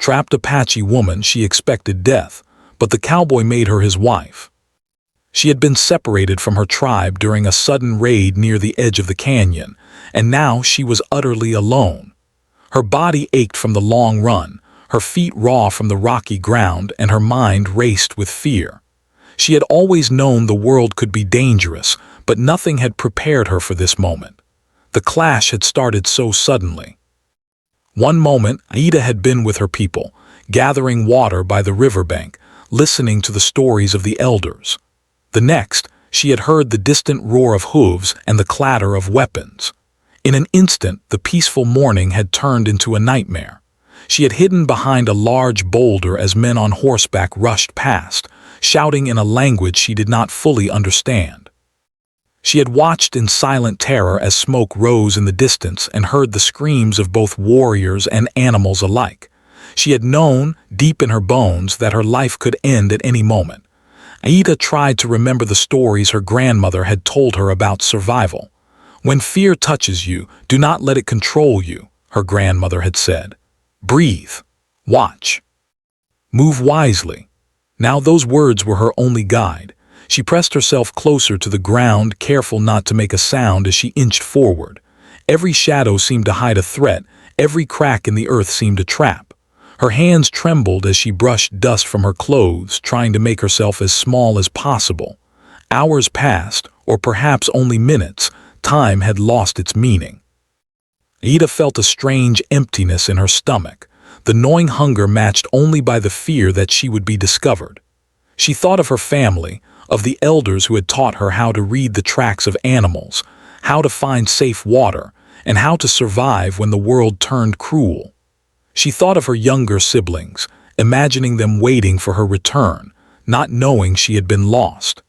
Trapped Apache woman, she expected death, but the cowboy made her his wife. She had been separated from her tribe during a sudden raid near the edge of the canyon, and now she was utterly alone. Her body ached from the long run, her feet raw from the rocky ground, and her mind raced with fear. She had always known the world could be dangerous, but nothing had prepared her for this moment. The clash had started so suddenly. One moment, Aida had been with her people, gathering water by the riverbank, listening to the stories of the elders. The next, she had heard the distant roar of hooves and the clatter of weapons. In an instant, the peaceful morning had turned into a nightmare. She had hidden behind a large boulder as men on horseback rushed past, shouting in a language she did not fully understand. She had watched in silent terror as smoke rose in the distance and heard the screams of both warriors and animals alike. She had known, deep in her bones, that her life could end at any moment. Aida tried to remember the stories her grandmother had told her about survival. "When fear touches you, do not let it control you," her grandmother had said. "Breathe. Watch. Move wisely." Now those words were her only guide. She pressed herself closer to the ground, careful not to make a sound as she inched forward. Every shadow seemed to hide a threat, every crack in the earth seemed a trap. Her hands trembled as she brushed dust from her clothes, trying to make herself as small as possible. Hours passed, or perhaps only minutes. Time had lost its meaning. Aida felt a strange emptiness in her stomach, the gnawing hunger matched only by the fear that she would be discovered. She thought of her family, of the elders who had taught her how to read the tracks of animals, how to find safe water, and how to survive when the world turned cruel. She thought of her younger siblings, imagining them waiting for her return, not knowing she had been lost.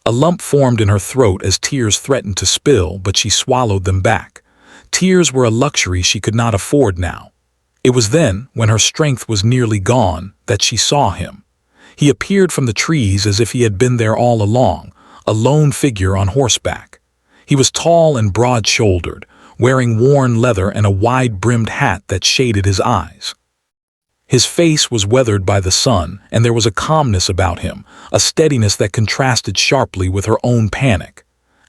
A lump formed in her throat as tears threatened to spill, but she swallowed them back. Tears were a luxury she could not afford now. It was then, when her strength was nearly gone, that she saw him. He appeared from the trees as if he had been there all along, a lone figure on horseback. He was tall and broad-shouldered, wearing worn leather and a wide-brimmed hat that shaded his eyes. His face was weathered by the sun, and there was a calmness about him, a steadiness that contrasted sharply with her own panic.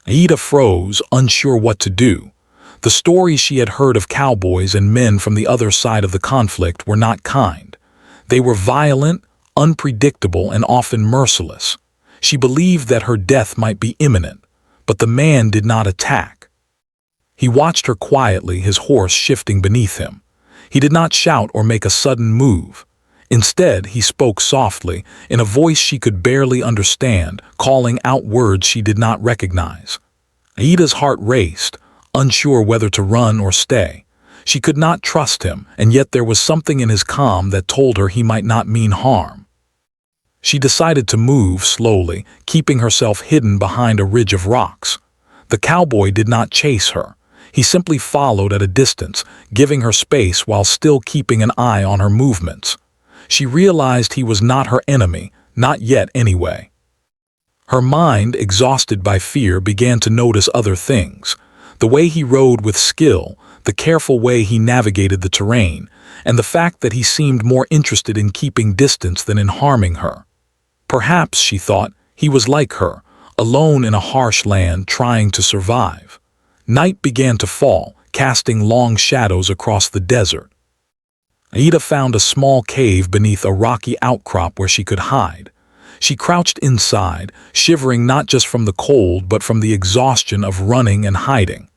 Aida froze, unsure what to do. The stories she had heard of cowboys and men from the other side of the conflict were not kind. They were violent, unpredictable, and often merciless. She believed that her death might be imminent, but the man did not attack. He watched her quietly, his horse shifting beneath him. He did not shout or make a sudden move. Instead, he spoke softly, in a voice she could barely understand, calling out words she did not recognize. Aida's heart raced, unsure whether to run or stay. She could not trust him, and yet there was something in his calm that told her he might not mean harm. She decided to move slowly, keeping herself hidden behind a ridge of rocks. The cowboy did not chase her. He simply followed at a distance, giving her space while still keeping an eye on her movements. She realized he was not her enemy, not yet anyway. Her mind, exhausted by fear, began to notice other things. The way he rode with skill, the careful way he navigated the terrain, and the fact that he seemed more interested in keeping distance than in harming her. Perhaps, she thought, he was like her, alone in a harsh land trying to survive. Night began to fall, casting long shadows across the desert. Aida found a small cave beneath a rocky outcrop where she could hide. She crouched inside, shivering not just from the cold but from the exhaustion of running and hiding.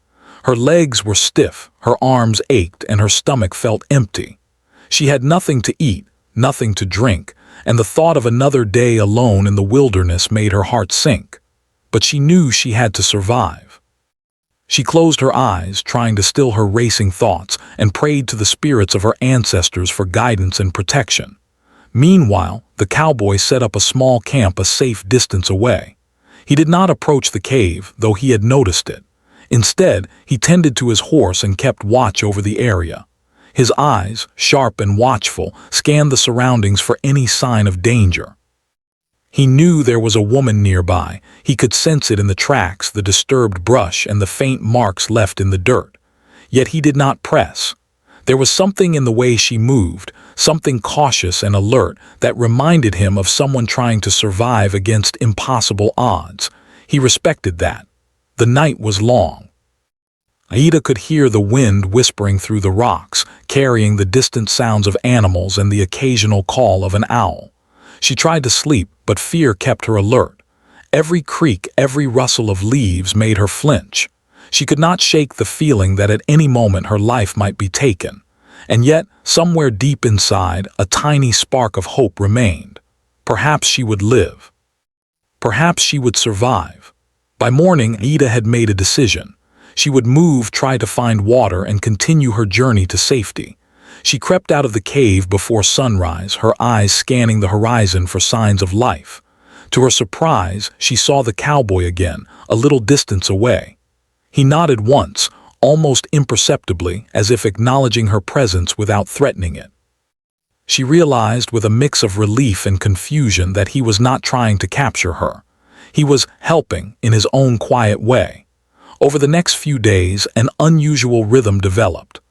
Her legs were stiff, her arms ached, and her stomach felt empty. She had nothing to eat, nothing to drink, and the thought of another day alone in the wilderness made her heart sink. But she knew she had to survive. She closed her eyes, trying to still her racing thoughts, and prayed to the spirits of her ancestors for guidance and protection. Meanwhile, the cowboy set up a small camp a safe distance away. He did not approach the cave, though he had noticed it. Instead, he tended to his horse and kept watch over the area. His eyes, sharp and watchful, scanned the surroundings for any sign of danger. He knew there was a woman nearby. He could sense it in the tracks, the disturbed brush, and the faint marks left in the dirt. Yet he did not press. There was something in the way she moved, something cautious and alert that reminded him of someone trying to survive against impossible odds. He respected that. The night was long. Aida could hear the wind whispering through the rocks, carrying the distant sounds of animals and the occasional call of an owl. She tried to sleep, but fear kept her alert. Every creak, every rustle of leaves made her flinch. She could not shake the feeling that at any moment her life might be taken. And yet, somewhere deep inside, a tiny spark of hope remained. Perhaps she would live. Perhaps she would survive. By morning, Aida had made a decision. She would move, try to find water, and continue her journey to safety. She crept out of the cave before sunrise, her eyes scanning the horizon for signs of life. To her surprise, she saw the cowboy again, a little distance away. He nodded once, almost imperceptibly, as if acknowledging her presence without threatening it. She realized with a mix of relief and confusion that he was not trying to capture her. He was helping in his own quiet way. Over the next few days, an unusual rhythm developed.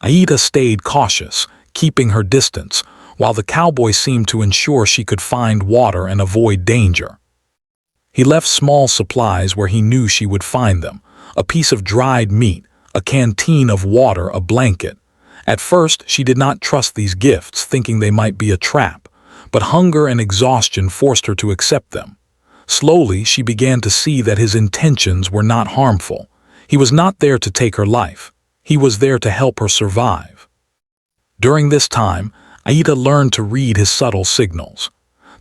Aida stayed cautious, keeping her distance, while the cowboy seemed to ensure she could find water and avoid danger. He left small supplies where he knew she would find them: a piece of dried meat, a canteen of water, a blanket. At first, she did not trust these gifts, thinking they might be a trap, but hunger and exhaustion forced her to accept them. Slowly, she began to see that his intentions were not harmful. He was not there to take her life. He was there to help her survive. During this time, Aida learned to read his subtle signals.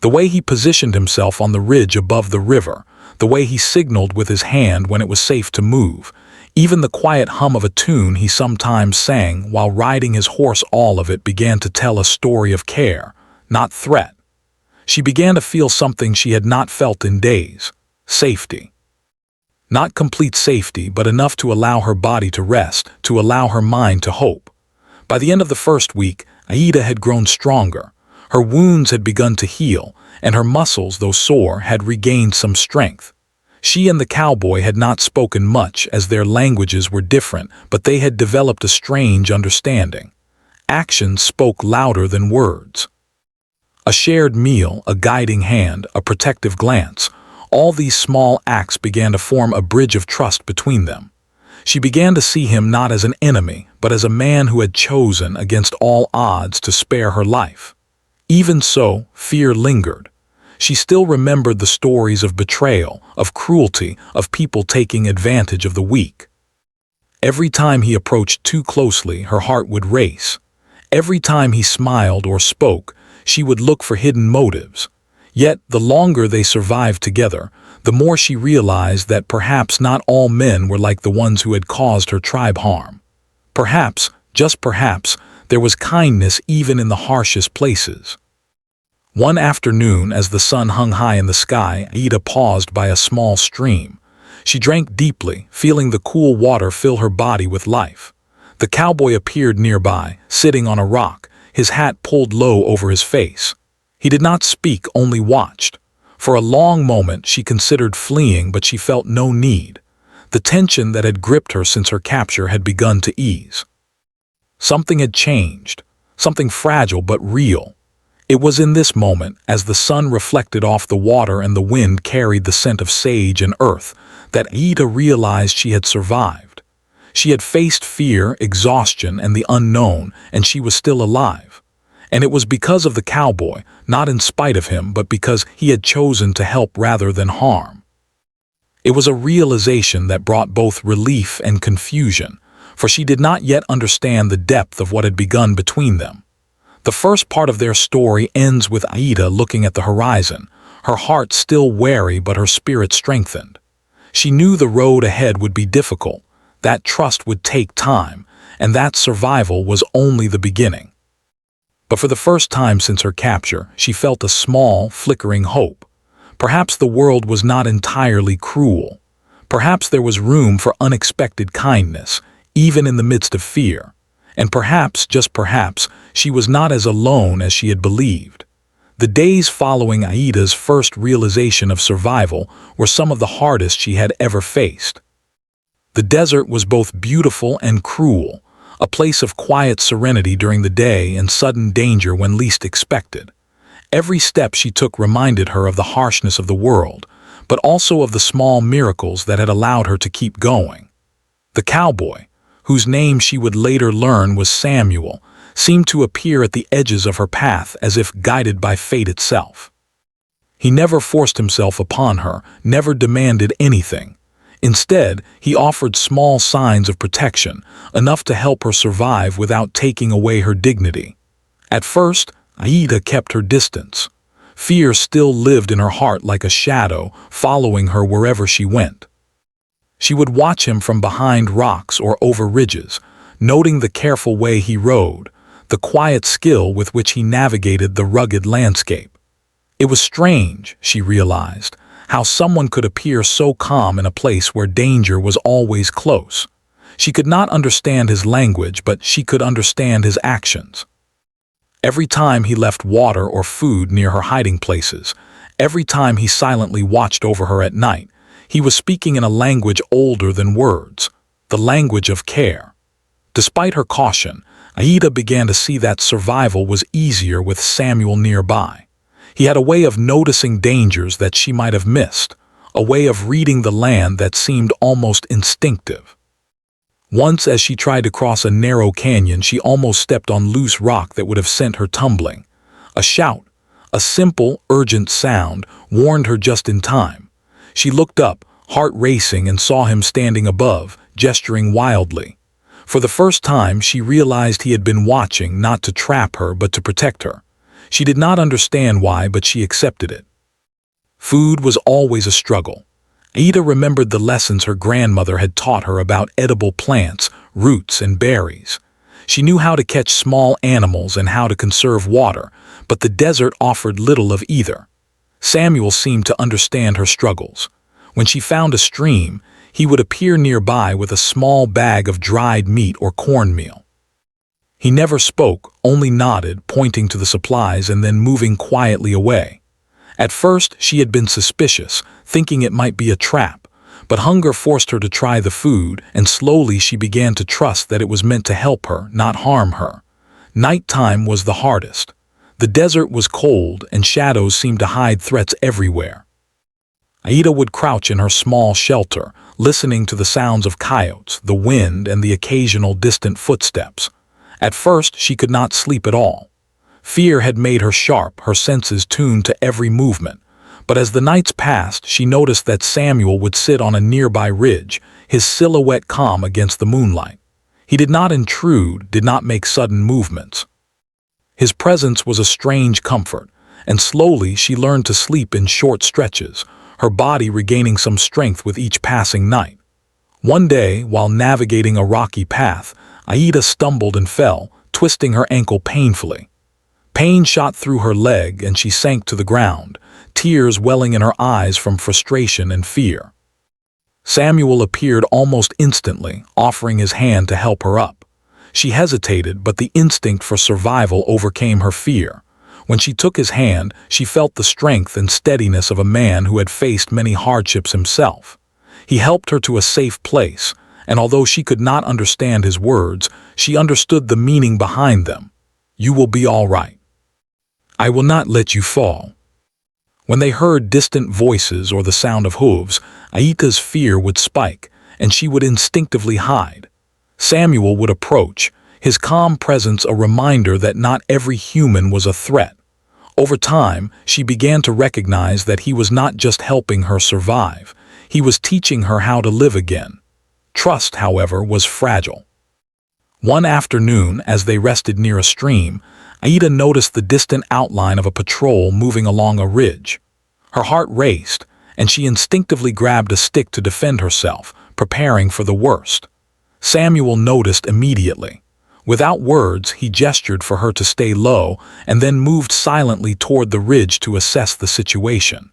The way he positioned himself on the ridge above the river, the way he signaled with his hand when it was safe to move, even the quiet hum of a tune he sometimes sang while riding his horse, all of it began to tell a story of care, not threat. She began to feel something she had not felt in days: safety. Not complete safety, but enough to allow her body to rest, to allow her mind to hope. By the end of the first week, Aida had grown stronger. Her wounds had begun to heal, and her muscles, though sore, had regained some strength. She and the cowboy had not spoken much, as their languages were different, but they had developed a strange understanding. Actions spoke louder than words. A shared meal, a guiding hand, a protective glance, all these small acts began to form a bridge of trust between them. She began to see him not as an enemy, but as a man who had chosen, against all odds, to spare her life. Even so, fear lingered. She still remembered the stories of betrayal, of cruelty, of people taking advantage of the weak. Every time he approached too closely, her heart would race. Every time he smiled or spoke, she would look for hidden motives. Yet, the longer they survived together, the more she realized that perhaps not all men were like the ones who had caused her tribe harm. Perhaps, just perhaps, there was kindness even in the harshest places. One afternoon, as the sun hung high in the sky, Aida paused by a small stream. She drank deeply, feeling the cool water fill her body with life. The cowboy appeared nearby, sitting on a rock, his hat pulled low over his face. He did not speak, only watched. For a long moment she considered fleeing, but she felt no need. The tension that had gripped her since her capture had begun to ease. Something had changed, something fragile but real. It was in this moment, as the sun reflected off the water and the wind carried the scent of sage and earth, that Aida realized she had survived. She had faced fear, exhaustion, and the unknown, and she was still alive. And it was because of the cowboy, not in spite of him, but because he had chosen to help rather than harm. It was a realization that brought both relief and confusion, for she did not yet understand the depth of what had begun between them. The first part of their story ends with Aida looking at the horizon, her heart still wary but her spirit strengthened. She knew the road ahead would be difficult, that trust would take time, and that survival was only the beginning. But for the first time since her capture, she felt a small, flickering hope. Perhaps the world was not entirely cruel. Perhaps there was room for unexpected kindness, even in the midst of fear. And perhaps, just perhaps, she was not as alone as she had believed. The days following Aida's first realization of survival were some of the hardest she had ever faced. The desert was both beautiful and cruel, a place of quiet serenity during the day and sudden danger when least expected. Every step she took reminded her of the harshness of the world, but also of the small miracles that had allowed her to keep going. The cowboy, whose name she would later learn was Samuel, seemed to appear at the edges of her path as if guided by fate itself. He never forced himself upon her, never demanded anything. Instead, he offered small signs of protection, enough to help her survive without taking away her dignity. At first, Aida kept her distance. Fear still lived in her heart like a shadow, following her wherever she went. She would watch him from behind rocks or over ridges, noting the careful way he rode, the quiet skill with which he navigated the rugged landscape. It was strange, she realized, how someone could appear so calm in a place where danger was always close. She could not understand his language, but she could understand his actions. Every time he left water or food near her hiding places, every time he silently watched over her at night, he was speaking in a language older than words, the language of care. Despite her caution, Aida began to see that survival was easier with Samuel nearby. He had a way of noticing dangers that she might have missed, a way of reading the land that seemed almost instinctive. Once, as she tried to cross a narrow canyon, she almost stepped on loose rock that would have sent her tumbling. A shout, a simple, urgent sound, warned her just in time. She looked up, heart racing, and saw him standing above, gesturing wildly. For the first time, she realized he had been watching, not to trap her, but to protect her. She did not understand why, but she accepted it. Food was always a struggle. Aida remembered the lessons her grandmother had taught her about edible plants, roots, and berries. She knew how to catch small animals and how to conserve water, but the desert offered little of either. Samuel seemed to understand her struggles. When she found a stream, he would appear nearby with a small bag of dried meat or cornmeal. He never spoke, only nodded, pointing to the supplies and then moving quietly away. At first, she had been suspicious, thinking it might be a trap, but hunger forced her to try the food, and slowly she began to trust that it was meant to help her, not harm her. Nighttime was the hardest. The desert was cold, and shadows seemed to hide threats everywhere. Aida would crouch in her small shelter, listening to the sounds of coyotes, the wind, and the occasional distant footsteps. At first, she could not sleep at all. Fear had made her sharp, her senses tuned to every movement. But as the nights passed, she noticed that Samuel would sit on a nearby ridge, his silhouette calm against the moonlight. He did not intrude, did not make sudden movements. His presence was a strange comfort, and slowly she learned to sleep in short stretches, her body regaining some strength with each passing night. One day, while navigating a rocky path, Aida stumbled and fell, twisting her ankle painfully. Pain shot through her leg and she sank to the ground, tears welling in her eyes from frustration and fear. Samuel appeared almost instantly, offering his hand to help her up. She hesitated, but the instinct for survival overcame her fear. When she took his hand, she felt the strength and steadiness of a man who had faced many hardships himself. He helped her to a safe place, and although she could not understand his words, she understood the meaning behind them. "You will be all right. I will not let you fall." When they heard distant voices or the sound of hooves, Aida's fear would spike, and she would instinctively hide. Samuel would approach, his calm presence a reminder that not every human was a threat. Over time, she began to recognize that he was not just helping her survive, he was teaching her how to live again. Trust, however, was fragile. One afternoon, as they rested near a stream, Aida noticed the distant outline of a patrol moving along a ridge. Her heart raced, and she instinctively grabbed a stick to defend herself, preparing for the worst. Samuel noticed immediately. Without words, he gestured for her to stay low and then moved silently toward the ridge to assess the situation.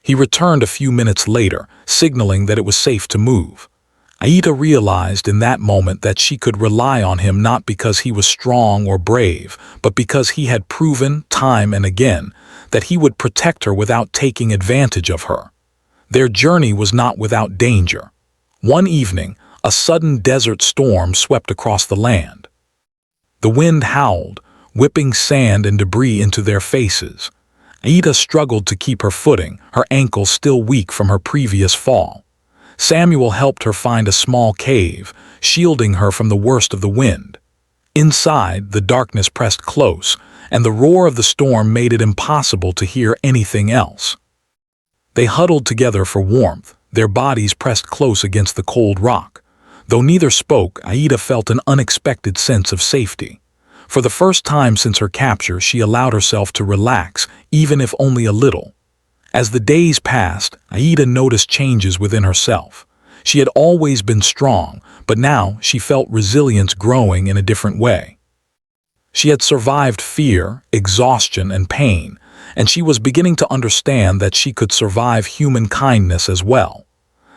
He returned a few minutes later, signaling that it was safe to move. Aida realized in that moment that she could rely on him not because he was strong or brave, but because he had proven, time and again, that he would protect her without taking advantage of her. Their journey was not without danger. One evening, A sudden desert storm swept across the land. The wind howled, whipping sand and debris into their faces. Aida struggled to keep her footing, her ankles still weak from her previous fall. Samuel helped her find a small cave, shielding her from the worst of the wind. Inside, the darkness pressed close, and the roar of the storm made it impossible to hear anything else. They huddled together for warmth, their bodies pressed close against the cold rock. Though neither spoke, Aida felt an unexpected sense of safety. For the first time since her capture, she allowed herself to relax, even if only a little. As the days passed, Aida noticed changes within herself. She had always been strong, but now she felt resilience growing in a different way. She had survived fear, exhaustion, and pain, and she was beginning to understand that she could survive human kindness as well.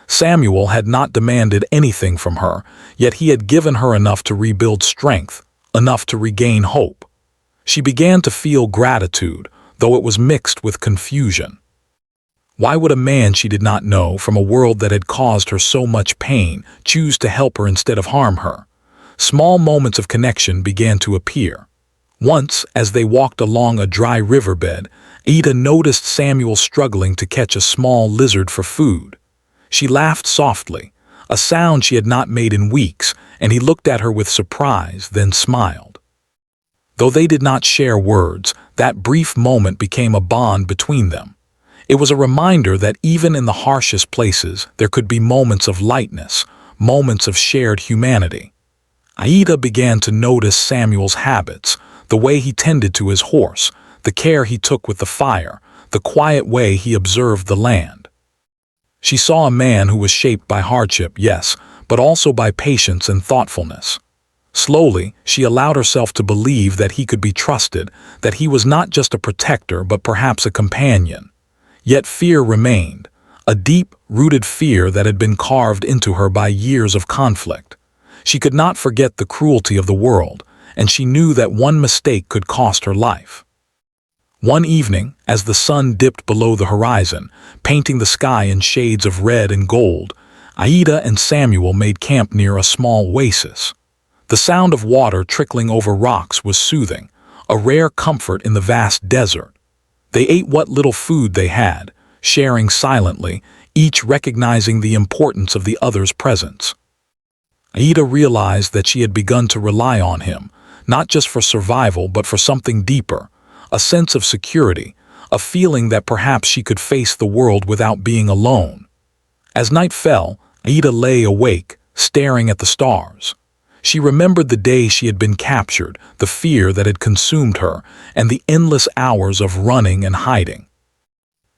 Samuel had not demanded anything from her, yet he had given her enough to rebuild strength, enough to regain hope. She began to feel gratitude, though it was mixed with confusion. Why would a man she did not know, from a world that had caused her so much pain, choose to help her instead of harm her? Small moments of connection began to appear. Once, as they walked along a dry riverbed, Aida noticed Samuel struggling to catch a small lizard for food. She laughed softly, a sound she had not made in weeks, and he looked at her with surprise, then smiled. Though they did not share words, that brief moment became a bond between them. It was a reminder that even in the harshest places, there could be moments of lightness, moments of shared humanity. Aida began to notice Samuel's habits, the way he tended to his horse, the care he took with the fire, the quiet way he observed the land. She saw a man who was shaped by hardship, yes, but also by patience and thoughtfulness. Slowly, she allowed herself to believe that he could be trusted, that he was not just a protector but perhaps a companion. Yet fear remained, a deep-rooted fear that had been carved into her by years of conflict. She could not forget the cruelty of the world, and she knew that one mistake could cost her life. One evening, as the sun dipped below the horizon, painting the sky in shades of red and gold, Aida and Samuel made camp near a small oasis. The sound of water trickling over rocks was soothing, a rare comfort in the vast desert. They ate what little food they had, sharing silently, each recognizing the importance of the other's presence. Aida realized that she had begun to rely on him, not just for survival but for something deeper, a sense of security, a feeling that perhaps she could face the world without being alone. As night fell, Aida lay awake, staring at the stars. She remembered the day she had been captured, the fear that had consumed her, and the endless hours of running and hiding.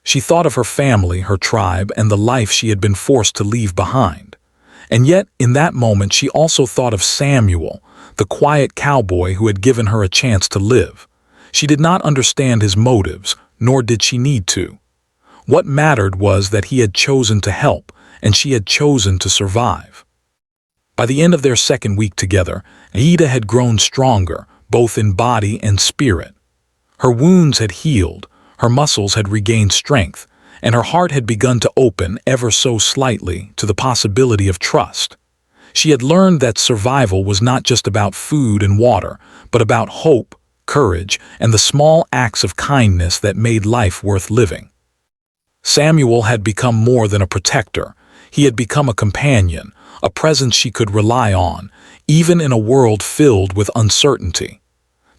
She thought of her family, her tribe, and the life she had been forced to leave behind. And yet, in that moment, she also thought of Samuel, the quiet cowboy who had given her a chance to live. She did not understand his motives, nor did she need to. What mattered was that he had chosen to help, and she had chosen to survive. By the end of their second week together, Aida had grown stronger, both in body and spirit. Her wounds had healed, her muscles had regained strength, and her heart had begun to open ever so slightly to the possibility of trust. She had learned that survival was not just about food and water, but about hope, courage, and the small acts of kindness that made life worth living. Samuel had become more than a protector. He had become a companion, a presence she could rely on, even in a world filled with uncertainty.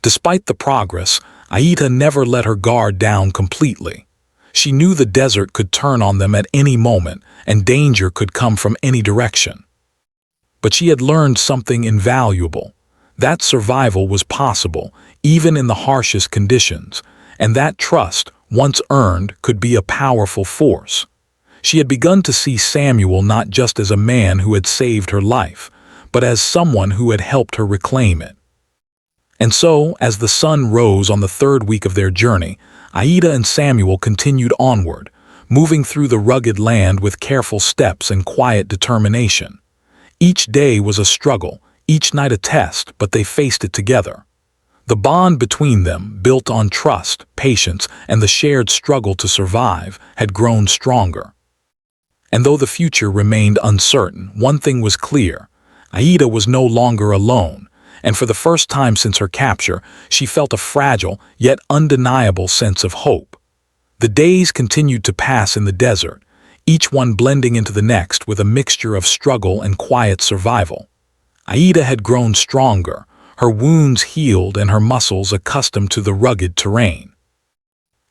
Despite the progress, Aida never let her guard down completely. She knew the desert could turn on them at any moment, and danger could come from any direction. But she had learned something invaluable. That survival was possible, even in the harshest conditions, and that trust, once earned, could be a powerful force. She had begun to see Samuel not just as a man who had saved her life, but as someone who had helped her reclaim it. And so, as the sun rose on the third week of their journey, Aida and Samuel continued onward, moving through the rugged land with careful steps and quiet determination. Each day was a struggle, each night a test, but they faced it together. The bond between them, built on trust, patience, and the shared struggle to survive, had grown stronger. And though the future remained uncertain, one thing was clear. Aida was no longer alone, and for the first time since her capture, she felt a fragile yet undeniable sense of hope. The days continued to pass in the desert, each one blending into the next with a mixture of struggle and quiet survival. Aida had grown stronger, her wounds healed and her muscles accustomed to the rugged terrain.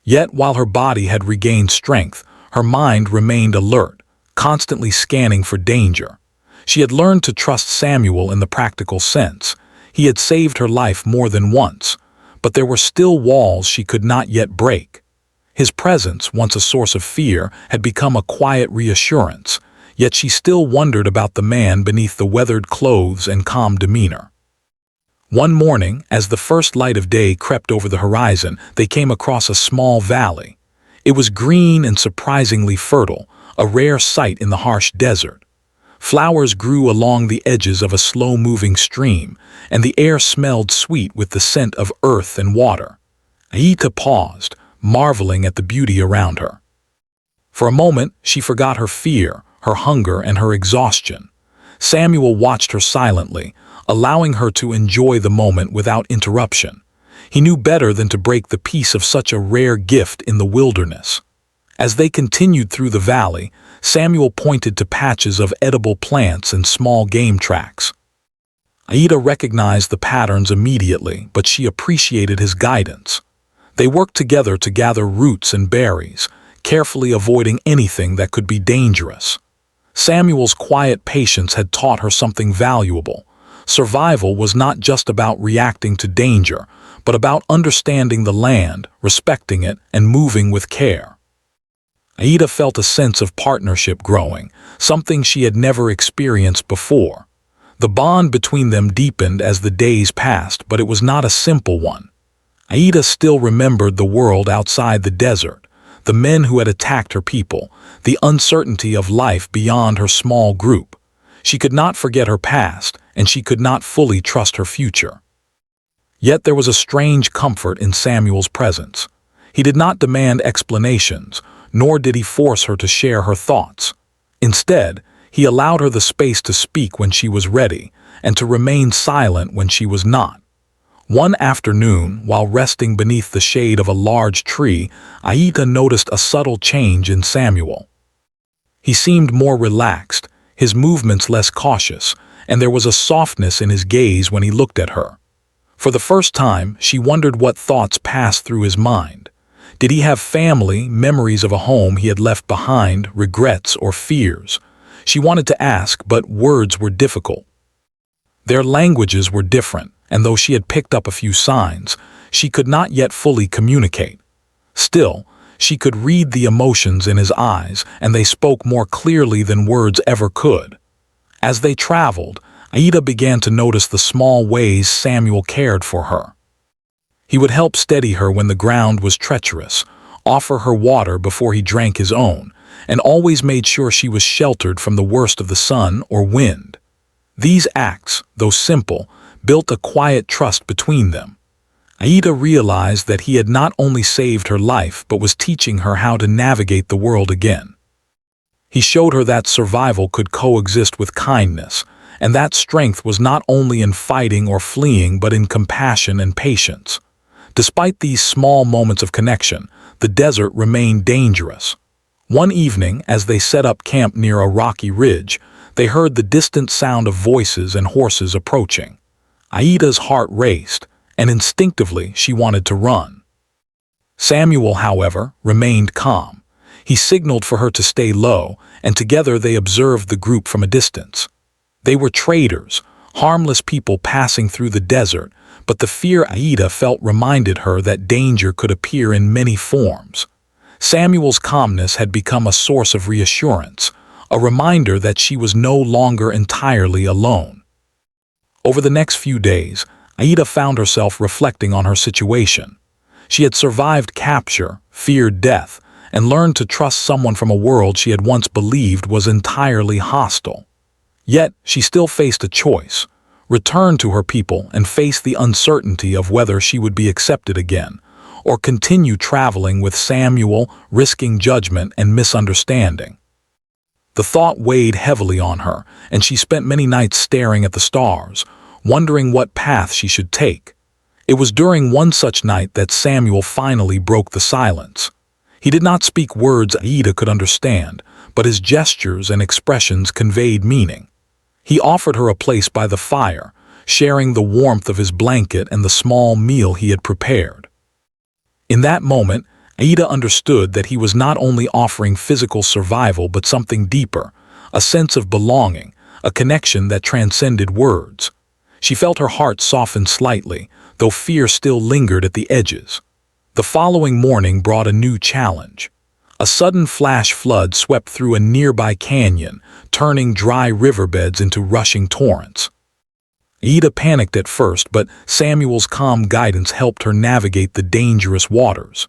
Yet while her body had regained strength, her mind remained alert, constantly scanning for danger. She had learned to trust Samuel in the practical sense. He had saved her life more than once, but there were still walls she could not yet break. His presence, once a source of fear, had become a quiet reassurance, yet she still wondered about the man beneath the weathered clothes and calm demeanor. One morning, as the first light of day crept over the horizon, they came across a small valley. It was green and surprisingly fertile, a rare sight in the harsh desert. Flowers grew along the edges of a slow-moving stream, and the air smelled sweet with the scent of earth and water. Aida paused, marveling at the beauty around her. For a moment, she forgot her fear, her hunger, and her exhaustion. Samuel watched her silently, allowing her to enjoy the moment without interruption. He knew better than to break the peace of such a rare gift in the wilderness. As they continued through the valley, Samuel pointed to patches of edible plants and small game tracks. Aida recognized the patterns immediately, but she appreciated his guidance. They worked together to gather roots and berries, carefully avoiding anything that could be dangerous. Samuel's quiet patience had taught her something valuable. Survival was not just about reacting to danger, but about understanding the land, respecting it, and moving with care. Aida felt a sense of partnership growing, something she had never experienced before. The bond between them deepened as the days passed, but it was not a simple one. Aida still remembered the world outside the desert, the men who had attacked her people, the uncertainty of life beyond her small group. She could not forget her past, and she could not fully trust her future. Yet there was a strange comfort in Samuel's presence. He did not demand explanations, nor did he force her to share her thoughts. Instead, he allowed her the space to speak when she was ready, and to remain silent when she was not. One afternoon, while resting beneath the shade of a large tree, Aida noticed a subtle change in Samuel. He seemed more relaxed, his movements less cautious, and there was a softness in his gaze when he looked at her. For the first time, she wondered what thoughts passed through his mind. Did he have family, memories of a home he had left behind, regrets or fears? She wanted to ask, but words were difficult. Their languages were different, and though she had picked up a few signs, she could not yet fully communicate. Still, she could read the emotions in his eyes, and they spoke more clearly than words ever could. As they traveled, Aida began to notice the small ways Samuel cared for her. He would help steady her when the ground was treacherous, offer her water before he drank his own, and always made sure she was sheltered from the worst of the sun or wind. These acts, though simple, built a quiet trust between them. Aida realized that he had not only saved her life but was teaching her how to navigate the world again. He showed her that survival could coexist with kindness, and that strength was not only in fighting or fleeing but in compassion and patience. Despite these small moments of connection, the desert remained dangerous. One evening, as they set up camp near a rocky ridge, they heard the distant sound of voices and horses approaching. Aida's heart raced, and instinctively she wanted to run. Samuel, however, remained calm. He signaled for her to stay low, and together they observed the group from a distance. They were traders, harmless people passing through the desert, but the fear Aida felt reminded her that danger could appear in many forms. Samuel's calmness had become a source of reassurance, a reminder that she was no longer entirely alone. Over the next few days, Aida found herself reflecting on her situation. She had survived capture, feared death, and learned to trust someone from a world she had once believed was entirely hostile. Yet, she still faced a choice: return to her people and face the uncertainty of whether she would be accepted again, or continue traveling with Samuel, risking judgment and misunderstanding. The thought weighed heavily on her, and she spent many nights staring at the stars, wondering what path she should take. It was during one such night that Samuel finally broke the silence. He did not speak words Aida could understand, but his gestures and expressions conveyed meaning. He offered her a place by the fire, sharing the warmth of his blanket and the small meal he had prepared. In that moment, Aida understood that he was not only offering physical survival but something deeper, a sense of belonging, a connection that transcended words. She felt her heart soften slightly, though fear still lingered at the edges. The following morning brought a new challenge. A sudden flash flood swept through a nearby canyon, turning dry riverbeds into rushing torrents. Aida panicked at first, but Samuel's calm guidance helped her navigate the dangerous waters.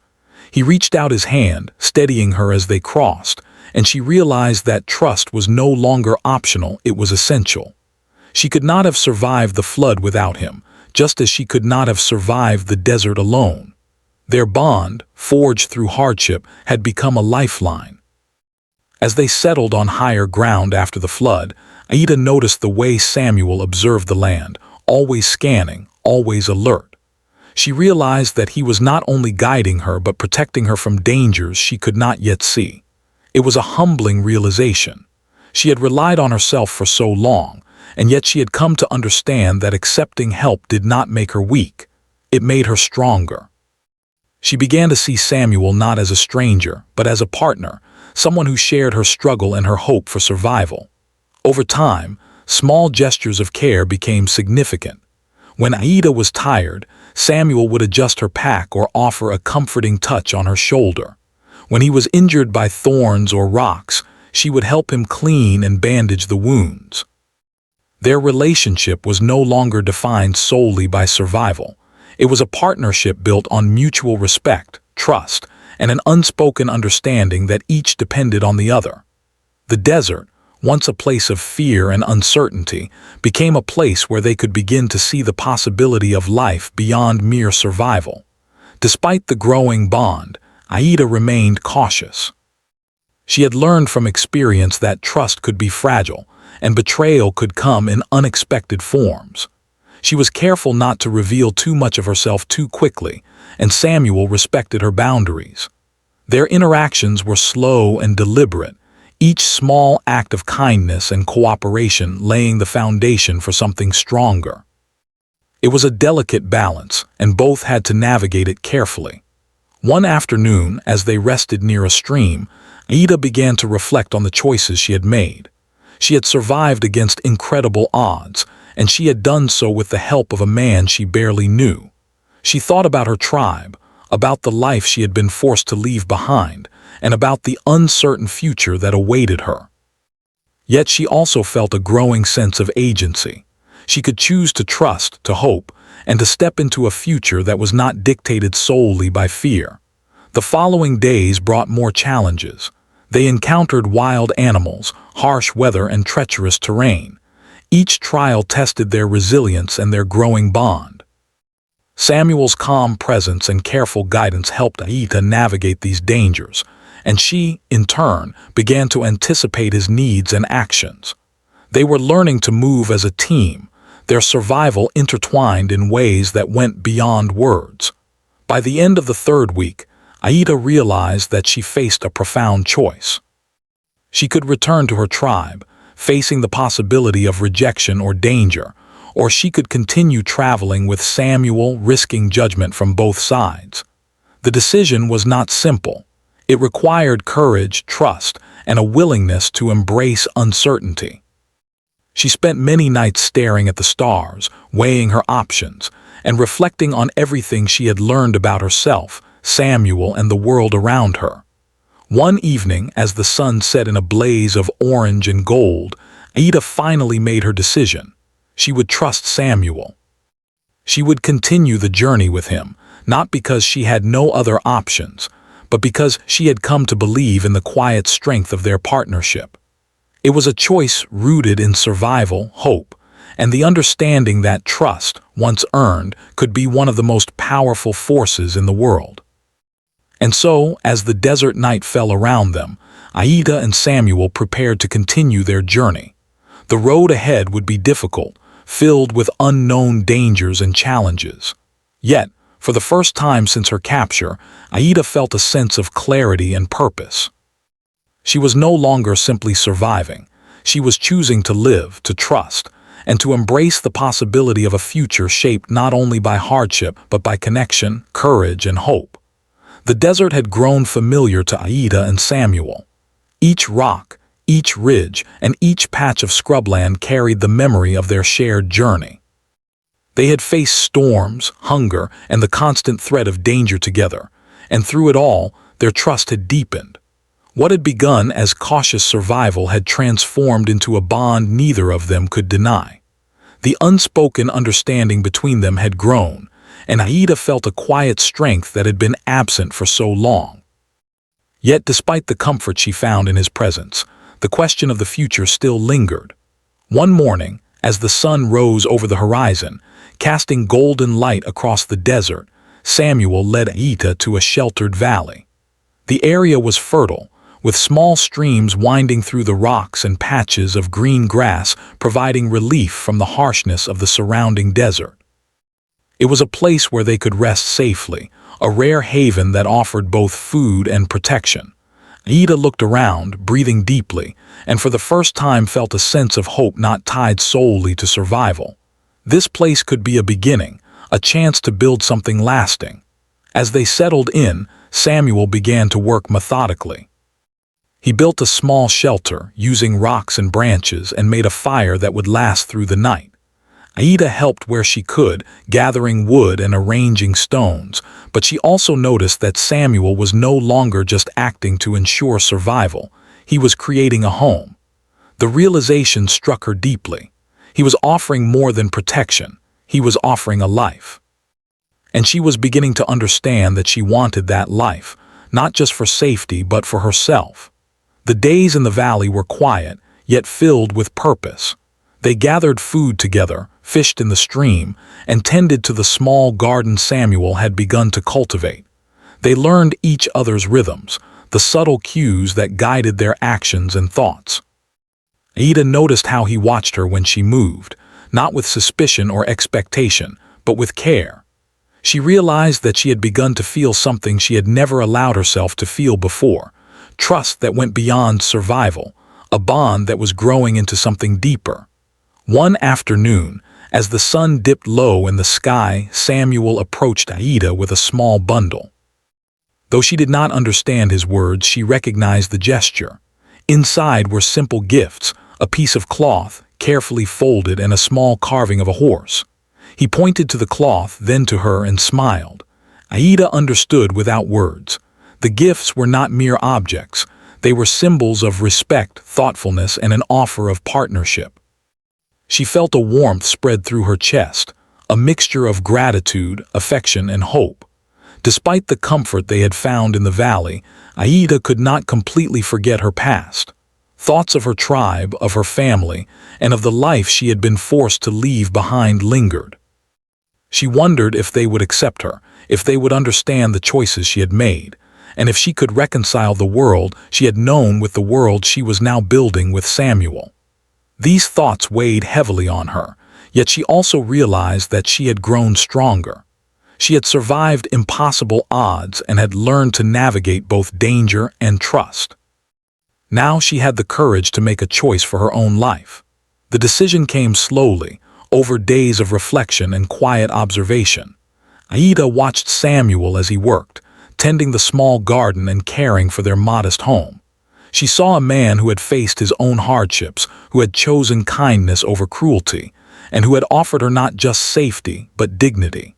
He reached out his hand, steadying her as they crossed, and she realized that trust was no longer optional, it was essential. She could not have survived the flood without him, just as she could not have survived the desert alone. Their bond, forged through hardship, had become a lifeline. As they settled on higher ground after the flood, Aida noticed the way Samuel observed the land, always scanning, always alert. She realized that he was not only guiding her but protecting her from dangers she could not yet see. It was a humbling realization. She had relied on herself for so long, and yet she had come to understand that accepting help did not make her weak. It made her stronger. She began to see Samuel not as a stranger, but as a partner, someone who shared her struggle and her hope for survival. Over time, small gestures of care became significant. When Aida was tired, Samuel would adjust her pack or offer a comforting touch on her shoulder. When he was injured by thorns or rocks, she would help him clean and bandage the wounds. Their relationship was no longer defined solely by survival. It was a partnership built on mutual respect, trust, and an unspoken understanding that each depended on the other. The desert, once a place of fear and uncertainty, became a place where they could begin to see the possibility of life beyond mere survival. Despite the growing bond, Aida remained cautious. She had learned from experience that trust could be fragile, and betrayal could come in unexpected forms. She was careful not to reveal too much of herself too quickly, and Samuel respected her boundaries. Their interactions were slow and deliberate, each small act of kindness and cooperation laying the foundation for something stronger. It was a delicate balance, and both had to navigate it carefully. One afternoon, as they rested near a stream, Aida began to reflect on the choices she had made. She had survived against incredible odds, and she had done so with the help of a man she barely knew. She thought about her tribe, about the life she had been forced to leave behind, and about the uncertain future that awaited her. Yet she also felt a growing sense of agency. She could choose to trust, to hope, and to step into a future that was not dictated solely by fear. The following days brought more challenges. They encountered wild animals, harsh weather, and treacherous terrain. Each trial tested their resilience and their growing bond. Samuel's calm presence and careful guidance helped Aida navigate these dangers, and she, in turn, began to anticipate his needs and actions. They were learning to move as a team, their survival intertwined in ways that went beyond words. By the end of the third week, Aida realized that she faced a profound choice. She could return to her tribe, facing the possibility of rejection or danger, or she could continue traveling with Samuel, risking judgment from both sides. The decision was not simple. It required courage, trust, and a willingness to embrace uncertainty. She spent many nights staring at the stars, weighing her options, and reflecting on everything she had learned about herself, Samuel, and the world around her. One evening, as the sun set in a blaze of orange and gold, Aida finally made her decision. She would trust Samuel. She would continue the journey with him, not because she had no other options, but because she had come to believe in the quiet strength of their partnership. It was a choice rooted in survival, hope, and the understanding that trust, once earned, could be one of the most powerful forces in the world. And so, as the desert night fell around them, Aida and Samuel prepared to continue their journey. The road ahead would be difficult, filled with unknown dangers and challenges. Yet, for the first time since her capture, Aida felt a sense of clarity and purpose. She was no longer simply surviving. She was choosing to live, to trust, and to embrace the possibility of a future shaped not only by hardship but by connection, courage, and hope. The desert had grown familiar to Aida and Samuel. Each rock, each ridge, and each patch of scrubland carried the memory of their shared journey. They had faced storms, hunger, and the constant threat of danger together, and through it all, their trust had deepened. What had begun as cautious survival had transformed into a bond neither of them could deny. The unspoken understanding between them had grown, and Aida felt a quiet strength that had been absent for so long. Yet despite the comfort she found in his presence, the question of the future still lingered. One morning, as the sun rose over the horizon, casting golden light across the desert, Samuel led Aida to a sheltered valley. The area was fertile, with small streams winding through the rocks and patches of green grass providing relief from the harshness of the surrounding desert. It was a place where they could rest safely, a rare haven that offered both food and protection. Aida looked around, breathing deeply, and for the first time felt a sense of hope not tied solely to survival. This place could be a beginning, a chance to build something lasting. As they settled in, Samuel began to work methodically. He built a small shelter, using rocks and branches, and made a fire that would last through the night. Aida helped where she could, gathering wood and arranging stones, but she also noticed that Samuel was no longer just acting to ensure survival. He was creating a home. The realization struck her deeply. He was offering more than protection. He was offering a life. And she was beginning to understand that she wanted that life, not just for safety but for herself. The days in the valley were quiet, yet filled with purpose. They gathered food together, fished in the stream, and tended to the small garden Samuel had begun to cultivate. They learned each other's rhythms, the subtle cues that guided their actions and thoughts. Aida noticed how he watched her when she moved, not with suspicion or expectation, but with care. She realized that she had begun to feel something she had never allowed herself to feel before, trust that went beyond survival, a bond that was growing into something deeper. One afternoon, as the sun dipped low in the sky, Samuel approached Aida with a small bundle. Though she did not understand his words, she recognized the gesture. Inside were simple gifts, a piece of cloth, carefully folded, and a small carving of a horse. He pointed to the cloth, then to her, and smiled. Aida understood without words. The gifts were not mere objects. They were symbols of respect, thoughtfulness, and an offer of partnership. She felt a warmth spread through her chest, a mixture of gratitude, affection, and hope. Despite the comfort they had found in the valley, Aida could not completely forget her past. Thoughts of her tribe, of her family, and of the life she had been forced to leave behind lingered. She wondered if they would accept her, if they would understand the choices she had made, and if she could reconcile the world she had known with the world she was now building with Samuel. These thoughts weighed heavily on her, yet she also realized that she had grown stronger. She had survived impossible odds and had learned to navigate both danger and trust. Now she had the courage to make a choice for her own life. The decision came slowly, over days of reflection and quiet observation. Aida watched Samuel as he worked, tending the small garden and caring for their modest home. She saw a man who had faced his own hardships, who had chosen kindness over cruelty, and who had offered her not just safety, but dignity.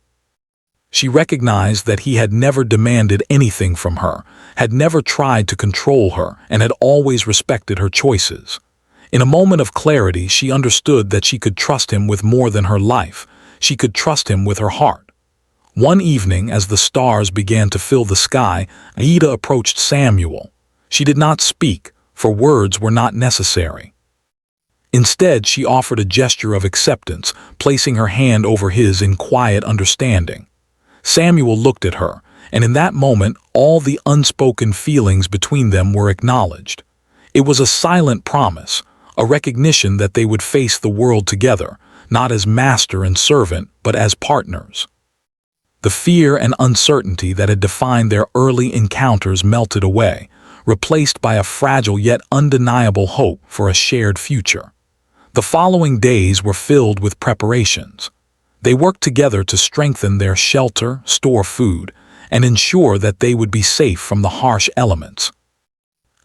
She recognized that he had never demanded anything from her, had never tried to control her, and had always respected her choices. In a moment of clarity, she understood that she could trust him with more than her life. She could trust him with her heart. One evening, as the stars began to fill the sky, Aida approached Samuel. She did not speak, for words were not necessary. Instead, she offered a gesture of acceptance, placing her hand over his in quiet understanding. Samuel looked at her, and in that moment, all the unspoken feelings between them were acknowledged. It was a silent promise, a recognition that they would face the world together, not as master and servant, but as partners. The fear and uncertainty that had defined their early encounters melted away, replaced by a fragile yet undeniable hope for a shared future. The following days were filled with preparations. They worked together to strengthen their shelter, store food, and ensure that they would be safe from the harsh elements.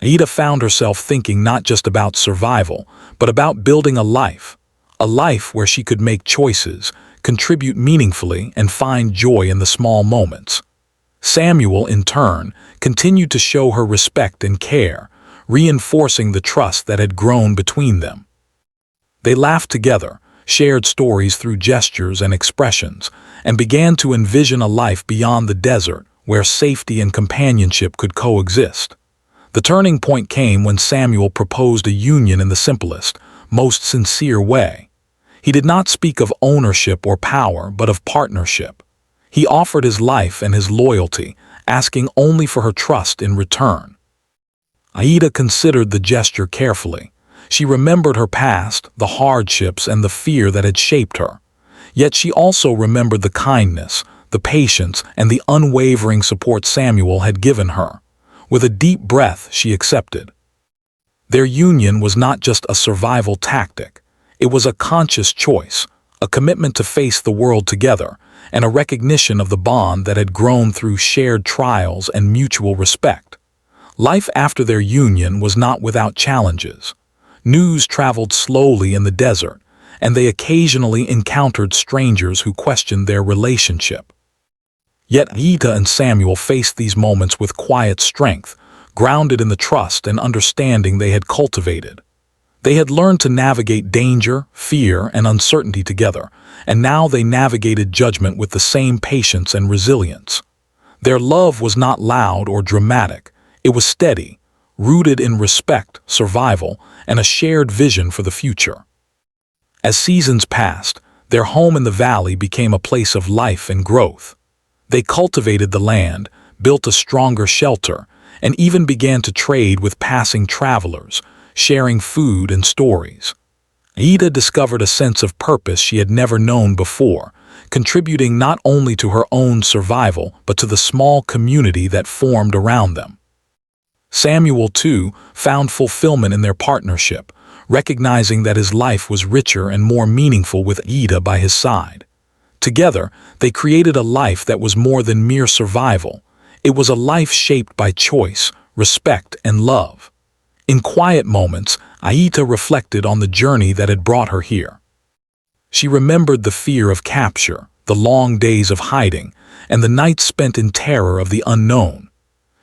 Aida found herself thinking not just about survival, but about building a life where she could make choices, contribute meaningfully, and find joy in the small moments. Samuel, in turn, continued to show her respect and care, reinforcing the trust that had grown between them. They laughed together, shared stories through gestures and expressions, and began to envision a life beyond the desert where safety and companionship could coexist. The turning point came when Samuel proposed a union in the simplest, most sincere way. He did not speak of ownership or power, but of partnership. He offered his life and his loyalty, asking only for her trust in return. Aida considered the gesture carefully. She remembered her past, the hardships, and the fear that had shaped her. Yet she also remembered the kindness, the patience, and the unwavering support Samuel had given her. With a deep breath, she accepted. Their union was not just a survival tactic. It was a conscious choice, a commitment to face the world together, and a recognition of the bond that had grown through shared trials and mutual respect. Life after their union was not without challenges. News traveled slowly in the desert, and they occasionally encountered strangers who questioned their relationship. Yet Aida and Samuel faced these moments with quiet strength, grounded in the trust and understanding they had cultivated. They had learned to navigate danger, fear, and uncertainty together, and now they navigated judgment with the same patience and resilience. Their love was not loud or dramatic. It was steady, rooted in respect, survival, and a shared vision for the future. As seasons passed, their home in the valley became a place of life and growth. They cultivated the land, built a stronger shelter, and even began to trade with passing travelers, sharing food and stories. Aida discovered a sense of purpose she had never known before, contributing not only to her own survival but to the small community that formed around them. Samuel, too, found fulfillment in their partnership, recognizing that his life was richer and more meaningful with Aida by his side. Together, they created a life that was more than mere survival. It was a life shaped by choice, respect, and love. In quiet moments, Aida reflected on the journey that had brought her here. She remembered the fear of capture, the long days of hiding, and the nights spent in terror of the unknown.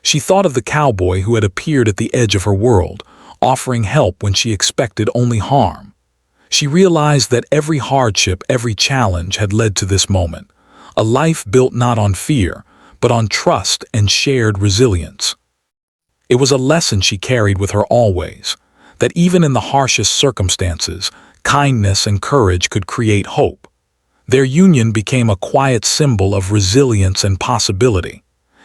She thought of the cowboy who had appeared at the edge of her world, offering help when she expected only harm. She realized that every hardship, every challenge had led to this moment, a life built not on fear, but on trust and shared resilience. It was a lesson she carried with her always, that even in the harshest circumstances, kindness and courage could create hope. Their union became a quiet symbol of resilience and possibility.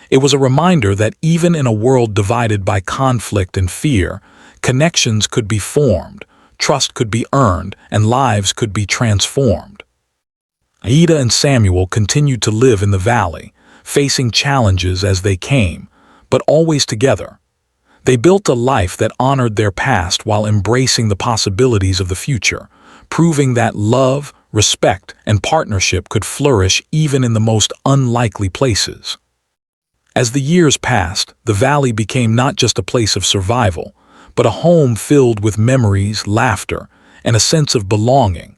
It was a reminder that even in a world divided by conflict and fear, connections could be formed, trust could be earned, and lives could be transformed. Aida and Samuel continued to live in the valley, facing challenges as they came, but always together. They built a life that honored their past while embracing the possibilities of the future, proving that love, respect, and partnership could flourish even in the most unlikely places. As the years passed, the valley became not just a place of survival, but a home filled with memories, laughter, and a sense of belonging.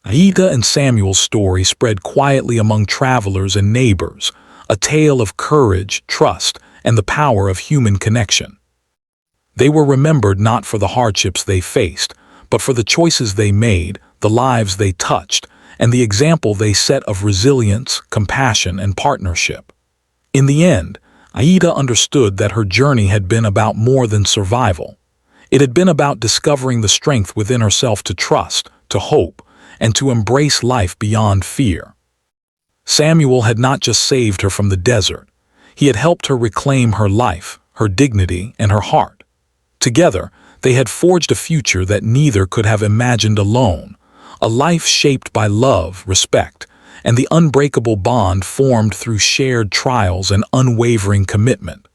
Aida and Samuel's story spread quietly among travelers and neighbors, a tale of courage, trust, and the power of human connection. They were remembered not for the hardships they faced, but for the choices they made, the lives they touched, and the example they set of resilience, compassion, and partnership. In the end, Aida understood that her journey had been about more than survival. It had been about discovering the strength within herself to trust, to hope, and to embrace life beyond fear. Samuel had not just saved her from the desert. He had helped her reclaim her life, her dignity, and her heart. Together, They had forged a future that neither could have imagined alone, a life shaped by love, respect, and the unbreakable bond formed through shared trials and unwavering commitment.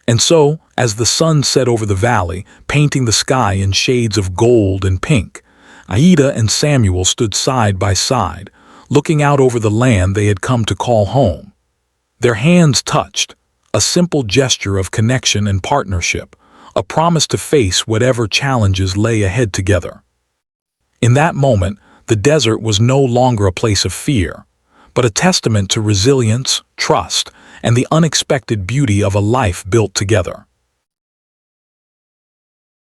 And so, as the sun set over the valley, painting the sky in shades of gold and pink, Aida and Samuel stood side by side, looking out over the land they had come to call home. Their hands touched, a simple gesture of connection and partnership, a promise to face whatever challenges lay ahead together. In that moment, the desert was no longer a place of fear, but a testament to resilience, trust, and the unexpected beauty of a life built together.